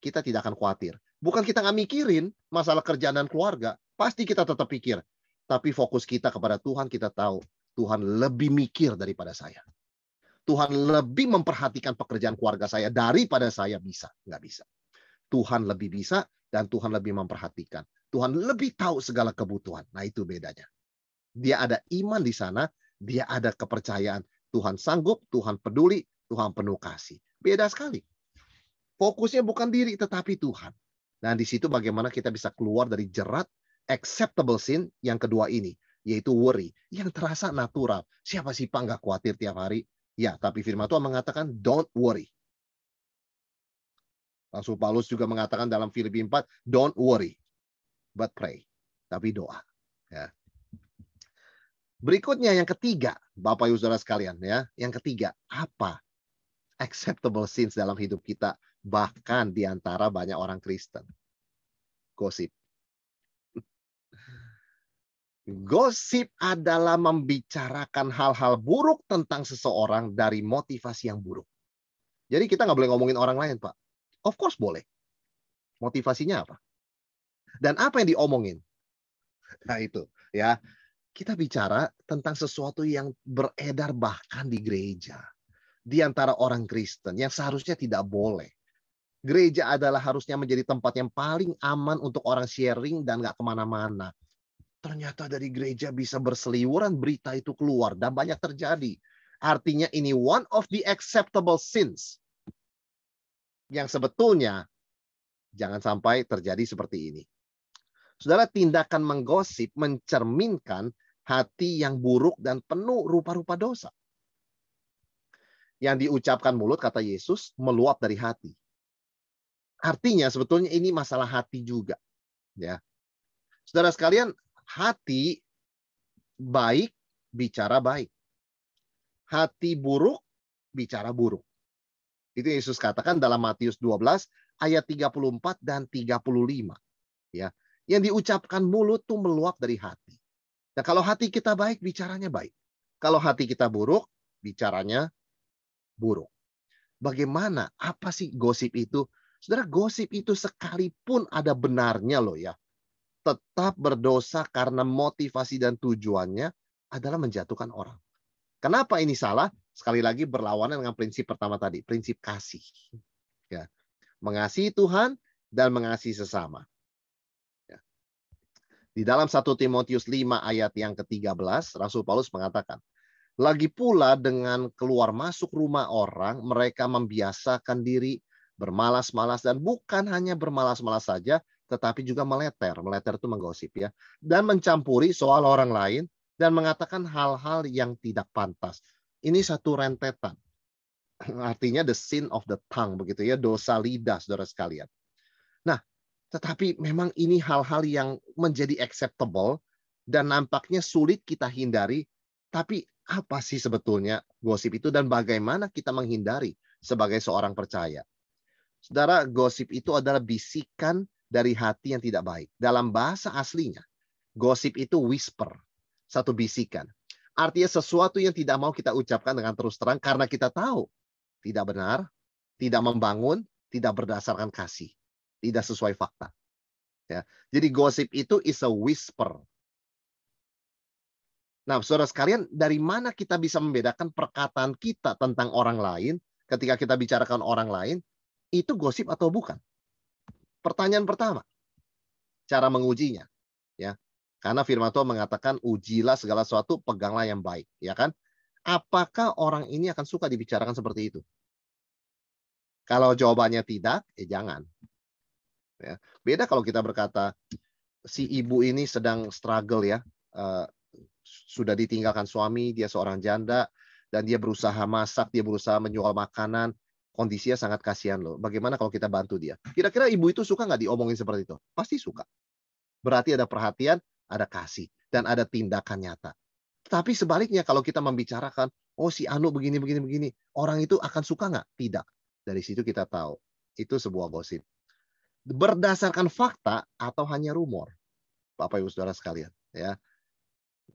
kita tidak akan khawatir. Bukan kita nggak mikirin masalah kerjaan dan keluarga. Pasti kita tetap pikir. Tapi fokus kita kepada Tuhan, kita tahu Tuhan lebih mikir daripada saya. Tuhan lebih memperhatikan pekerjaan keluarga saya daripada saya bisa. Nggak bisa. Tuhan lebih bisa dan Tuhan lebih memperhatikan. Tuhan lebih tahu segala kebutuhan. Nah itu bedanya. Dia ada iman di sana. Dia ada kepercayaan. Tuhan sanggup, Tuhan peduli, Tuhan penuh kasih. Beda sekali. Fokusnya bukan diri, tetapi Tuhan. Nah, di situ bagaimana kita bisa keluar dari jerat acceptable sin yang kedua ini, yaitu worry, yang terasa natural. Siapa sih Pak nggak khawatir tiap hari? Ya, tapi firman Tuhan mengatakan, don't worry. Rasul Paulus juga mengatakan dalam Filipi 4, don't worry, but pray. Tapi doa. Ya. Berikutnya yang ketiga, Bapak Ibu Saudara sekalian, ya, yang ketiga, apa acceptable sins dalam hidup kita, bahkan di antara banyak orang Kristen? Gosip. Gosip adalah membicarakan hal-hal buruk tentang seseorang dari motivasi yang buruk. Jadi kita nggak boleh ngomongin orang lain, Pak. Of course boleh. Motivasinya apa? Dan apa yang diomongin? Nah itu, ya. Kita bicara tentang sesuatu yang beredar bahkan di gereja. Di antara orang Kristen yang seharusnya tidak boleh. Gereja adalah harusnya menjadi tempat yang paling aman untuk orang sharing dan nggak kemana-mana. Ternyata dari gereja bisa berseliweran berita itu keluar dan banyak terjadi. Artinya ini one of the acceptable sins. Yang sebetulnya jangan sampai terjadi seperti ini. Saudara, tindakan menggosip mencerminkan hati yang buruk dan penuh rupa-rupa dosa. Yang diucapkan mulut, kata Yesus, meluap dari hati. Artinya sebetulnya ini masalah hati juga. Ya, saudara sekalian, hati baik bicara baik. Hati buruk bicara buruk. Itu Yesus katakan dalam Matius 12 ayat 34 dan 35. Ya, yang diucapkan mulut tuh meluap dari hati. Nah, kalau hati kita baik, bicaranya baik. Kalau hati kita buruk, bicaranya buruk. Bagaimana? Apa sih gosip itu? Saudara, gosip itu sekalipun ada benarnya loh ya, tetap berdosa karena motivasi dan tujuannya adalah menjatuhkan orang. Kenapa ini salah? Sekali lagi berlawanan dengan prinsip pertama tadi, prinsip kasih. Ya, mengasihi Tuhan dan mengasihi sesama. Ya. Di dalam 1 Timotius 5 ayat yang ke-13, Rasul Paulus mengatakan, lagi pula dengan keluar masuk rumah orang, mereka membiasakan diri bermalas-malas dan bukan hanya bermalas-malas saja, tetapi juga meleter. Meleter itu menggosip ya. Dan mencampuri soal orang lain dan mengatakan hal-hal yang tidak pantas. Ini satu rentetan. Artinya the sin of the tongue begitu ya, dosa lidah saudara sekalian. Nah, tetapi memang ini hal-hal yang menjadi acceptable dan nampaknya sulit kita hindari, tapi apa sih sebetulnya gosip itu dan bagaimana kita menghindari sebagai seorang percaya? Saudara, gosip itu adalah bisikan dari hati yang tidak baik. Dalam bahasa aslinya, gosip itu whisper, satu bisikan. Artinya sesuatu yang tidak mau kita ucapkan dengan terus terang karena kita tahu tidak benar, tidak membangun, tidak berdasarkan kasih, tidak sesuai fakta. Ya. Jadi gosip itu is a whisper. Nah, saudara sekalian, dari mana kita bisa membedakan perkataan kita tentang orang lain ketika kita bicarakan orang lain, itu gosip atau bukan? Pertanyaan pertama, cara mengujinya. Ya, karena firman Tuhan mengatakan, ujilah segala sesuatu, peganglah yang baik. Ya kan? Apakah orang ini akan suka dibicarakan seperti itu? Kalau jawabannya tidak, jangan. Ya. Beda kalau kita berkata, si ibu ini sedang struggle ya, sudah ditinggalkan suami, dia seorang janda, dan dia berusaha masak, dia berusaha menjual makanan, kondisinya sangat kasihan loh. Bagaimana kalau kita bantu dia? Kira-kira ibu itu suka nggak diomongin seperti itu? Pasti suka. Berarti ada perhatian, ada kasih, dan ada tindakan nyata. Tapi sebaliknya kalau kita membicarakan, oh si Anu begini, begini, begini, orang itu akan suka nggak? Tidak. Dari situ kita tahu, itu sebuah gosip. Berdasarkan fakta atau hanya rumor? Bapak Ibu Saudara sekalian. Ya.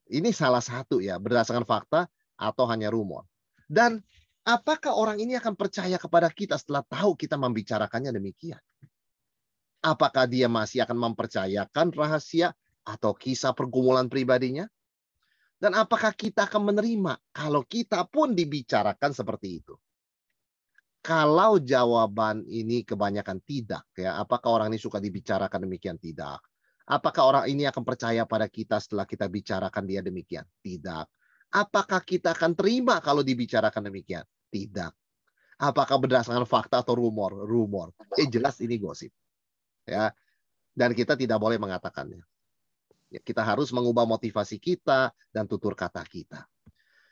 Ini salah satu ya, berdasarkan fakta atau hanya rumor. Dan apakah orang ini akan percaya kepada kita setelah tahu kita membicarakannya demikian? Apakah dia masih akan mempercayakan rahasia atau kisah pergumulan pribadinya? Dan apakah kita akan menerima kalau kita pun dibicarakan seperti itu? Kalau jawaban ini kebanyakan tidak, ya, apakah orang ini suka dibicarakan demikian? Tidak. Apakah orang ini akan percaya pada kita setelah kita bicarakan dia demikian? Tidak. Apakah kita akan terima kalau dibicarakan demikian? Tidak. Apakah berdasarkan fakta atau rumor? Rumor. Jelas ini gosip. Ya. Dan kita tidak boleh mengatakannya. Ya, kita harus mengubah motivasi kita dan tutur kata kita.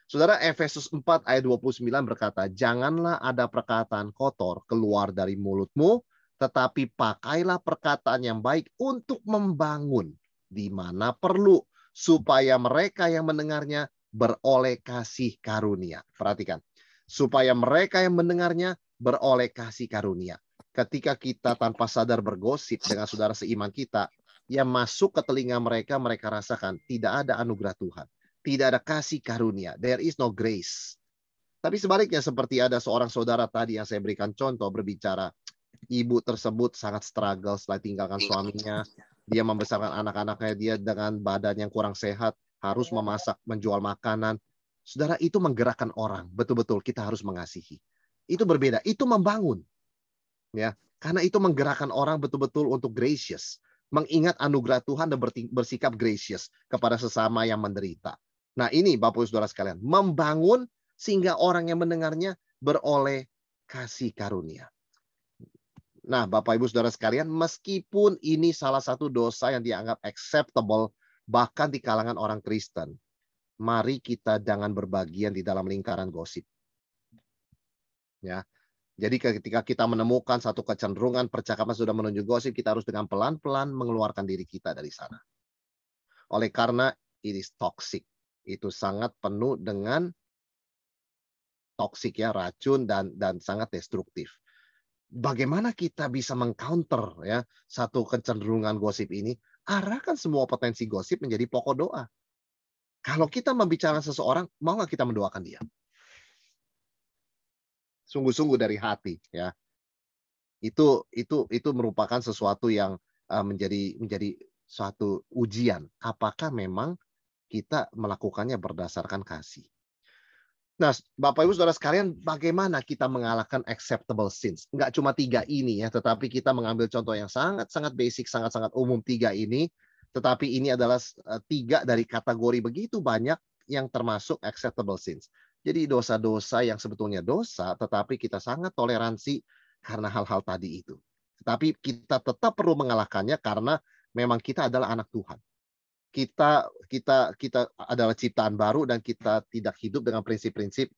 Saudara, Efesus 4 ayat 29 berkata, janganlah ada perkataan kotor keluar dari mulutmu, tetapi pakailah perkataan yang baik untuk membangun di mana perlu, supaya mereka yang mendengarnya beroleh kasih karunia. Perhatikan, supaya mereka yang mendengarnya beroleh kasih karunia. Ketika kita tanpa sadar bergosip dengan saudara seiman kita, yang masuk ke telinga mereka, mereka rasakan tidak ada anugerah Tuhan. Tidak ada kasih karunia. There is no grace. Tapi sebaliknya seperti ada seorang saudara tadi yang saya berikan contoh berbicara, ibu tersebut sangat struggle setelah tinggalkan suaminya. Dia membesarkan anak-anaknya, dia dengan badan yang kurang sehat, harus memasak, menjual makanan. Saudara, itu menggerakkan orang. Betul-betul kita harus mengasihi. Itu berbeda, itu membangun. Ya, karena itu menggerakkan orang betul-betul untuk gracious. Mengingat anugerah Tuhan dan bersikap gracious kepada sesama yang menderita. Nah ini Bapak Ibu Saudara sekalian, membangun sehingga orang yang mendengarnya beroleh kasih karunia. Nah, Bapak Ibu Saudara sekalian, meskipun ini salah satu dosa yang dianggap acceptable bahkan di kalangan orang Kristen, mari kita jangan berbagian di dalam lingkaran gosip. Ya. Jadi ketika kita menemukan satu kecenderungan percakapan sudah menuju gosip, kita harus dengan pelan-pelan mengeluarkan diri kita dari sana. Oleh karena it is toxic. Itu sangat penuh dengan toksik ya, racun dan sangat destruktif. Bagaimana kita bisa mengcounter ya satu kecenderungan gosip ini? Arahkan semua potensi gosip menjadi pokok doa. Kalau kita membicarakan seseorang, mau nggak kita mendoakan dia? Sungguh-sungguh dari hati ya. Itu merupakan sesuatu yang menjadi suatu ujian. Apakah memang kita melakukannya berdasarkan kasih? Nah, Bapak Ibu Saudara sekalian, bagaimana kita mengalahkan acceptable sins? Enggak cuma 3 ini ya, tetapi kita mengambil contoh yang sangat-sangat basic, sangat-sangat umum 3 ini. Tetapi ini adalah 3 dari kategori begitu banyak yang termasuk acceptable sins. Jadi dosa-dosa yang sebetulnya dosa, tetapi kita sangat toleransi karena hal-hal tadi itu. Tetapi kita tetap perlu mengalahkannya karena memang kita adalah anak Tuhan. Kita adalah ciptaan baru dan kita tidak hidup dengan prinsip-prinsip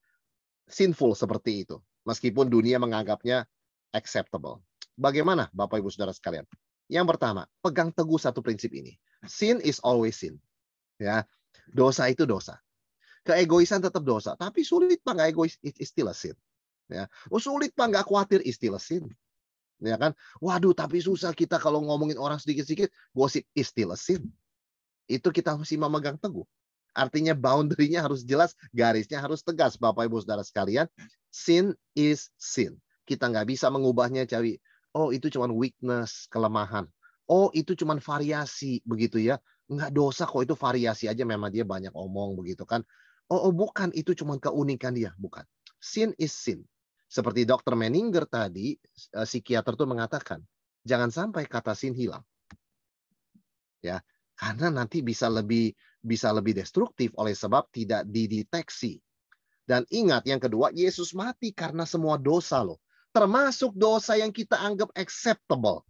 sinful seperti itu. Meskipun dunia menganggapnya acceptable. Bagaimana Bapak Ibu Saudara sekalian? Yang pertama, pegang teguh satu prinsip ini. Sin is always sin. Ya, dosa itu dosa. Keegoisan tetap dosa, tapi sulit Pak nggak egois, it is still a sin. Ya. Oh, sulit Pak nggak khawatir, is still a sin. Ya kan? Waduh, tapi susah kita kalau ngomongin orang sedikit-sedikit, gosip is still a sin. Itu kita mesti memegang teguh. Artinya boundary-nya harus jelas, garisnya harus tegas. Bapak Ibu Saudara sekalian, sin is sin. Kita nggak bisa mengubahnya, jadi oh itu cuma weakness, kelemahan. Oh itu cuma variasi, begitu ya. Nggak dosa kok, itu variasi aja, memang dia banyak omong begitu kan. Oh bukan, itu cuma keunikan dia, bukan. Sin is sin. Seperti Dr. Menninger tadi, psikiater itu mengatakan, jangan sampai kata sin hilang. Ya, karena nanti bisa lebih destruktif oleh sebab tidak dideteksi. Dan ingat yang kedua, Yesus mati karena semua dosa loh. Termasuk dosa yang kita anggap acceptable.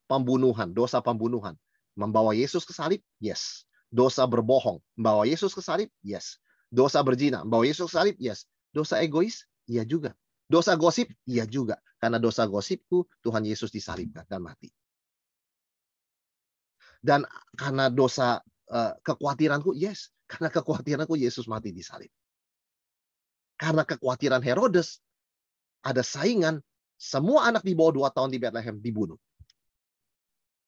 Pembunuhan, dosa pembunuhan. Membawa Yesus ke salib? Yes. Dosa berbohong, membawa Yesus ke salib? Yes. Dosa berzina, membawa Yesus ke salib? Yes. Dosa egois? Iya juga. Dosa gosip? Iya juga. Karena dosa gosipku, Tuhan Yesus disalibkan dan mati. Dan karena dosa kekhawatiranku, yes. Karena kekhawatiranku Yesus mati di salib. Karena kekhawatiran Herodes, ada saingan, semua anak di bawah 2 tahun di Bethlehem dibunuh.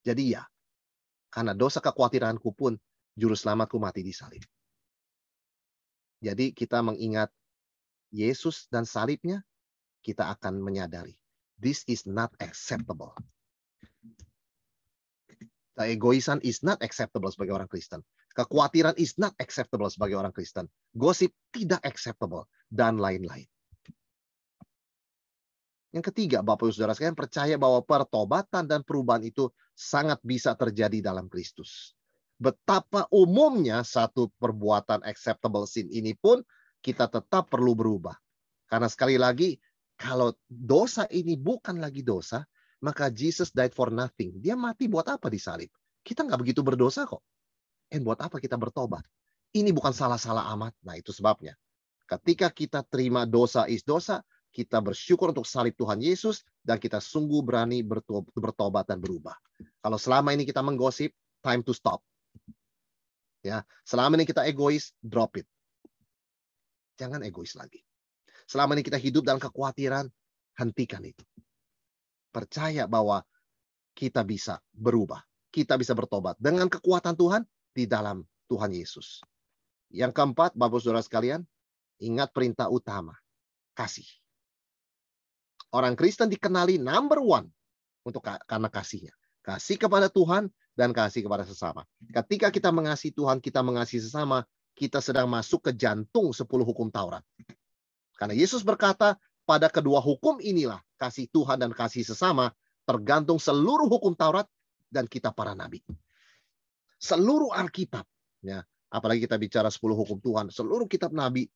Jadi ya, karena dosa kekhawatiranku pun, juru selamatku mati di salib. Jadi kita mengingat Yesus dan salibnya, kita akan menyadari, this is not acceptable. Egoisan is not acceptable sebagai orang Kristen. Kekhawatiran is not acceptable sebagai orang Kristen. Gosip tidak acceptable. Dan lain-lain. Yang ketiga, Bapak Ibu Saudara sekalian, percaya bahwa pertobatan dan perubahan itu sangat bisa terjadi dalam Kristus. Betapa umumnya satu perbuatan acceptable sin ini pun kita tetap perlu berubah. Karena sekali lagi, kalau dosa ini bukan lagi dosa, maka Jesus died for nothing. Dia mati buat apa di salib? Kita nggak begitu berdosa kok. Buat apa kita bertobat? Ini bukan salah-salah amat. Nah itu sebabnya. Ketika kita terima dosa is dosa, kita bersyukur untuk salib Tuhan Yesus, dan kita sungguh berani bertobat dan berubah. Kalau selama ini kita menggosip, time to stop. Ya, selama ini kita egois, drop it. Jangan egois lagi. Selama ini kita hidup dalam kekhawatiran, hentikan itu. Percaya bahwa kita bisa berubah. kita bisa bertobat. Dengan kekuatan Tuhan di dalam Tuhan Yesus. Yang keempat, Bapak Saudara sekalian, ingat perintah utama, kasih. Orang Kristen dikenali number one karena kasihnya. Kasih kepada Tuhan dan kasih kepada sesama. Ketika kita mengasihi Tuhan, kita mengasihi sesama, kita sedang masuk ke jantung 10 hukum Taurat. Karena Yesus berkata, pada kedua hukum inilah, kasih Tuhan dan kasih sesama, tergantung seluruh hukum Taurat dan kitab para nabi. Seluruh Alkitab, ya, apalagi kita bicara 10 hukum Tuhan, seluruh kitab nabi,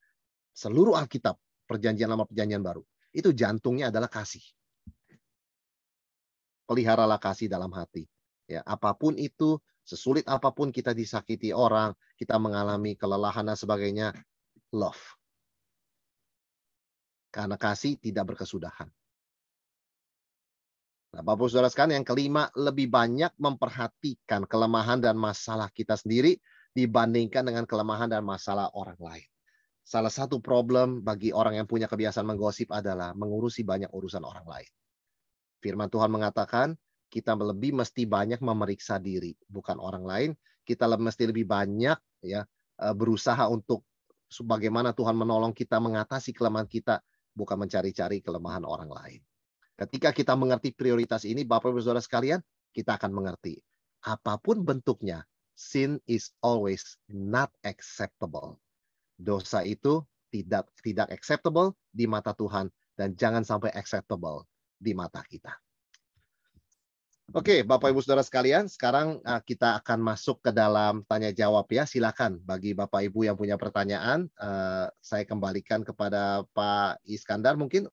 seluruh Alkitab, perjanjian lama, perjanjian baru, itu jantungnya adalah kasih. Peliharalah kasih dalam hati. Ya, apapun itu, sesulit apapun kita disakiti orang, kita mengalami kelelahan dan sebagainya, love. Karena kasih tidak berkesudahan. Nah, Bapak Saudara sekalian, yang kelima, lebih banyak memperhatikan kelemahan dan masalah kita sendiri dibandingkan dengan kelemahan dan masalah orang lain. Salah satu problem bagi orang yang punya kebiasaan menggosip adalah mengurusi banyak urusan orang lain. Firman Tuhan mengatakan, kita mesti banyak memeriksa diri, bukan orang lain. Kita mesti lebih banyak ya berusaha untuk bagaimana Tuhan menolong kita mengatasi kelemahan kita, bukan mencari-cari kelemahan orang lain. Ketika kita mengerti prioritas ini, Bapak Ibu Saudara sekalian, kita akan mengerti apapun bentuknya, sin is always not acceptable. Dosa itu tidak acceptable di mata Tuhan dan jangan sampai acceptable di mata kita. Oke, Bapak Ibu Saudara sekalian, sekarang kita akan masuk ke dalam tanya jawab ya. Silakan bagi Bapak Ibu yang punya pertanyaan, saya kembalikan kepada Pak Iskandar mungkin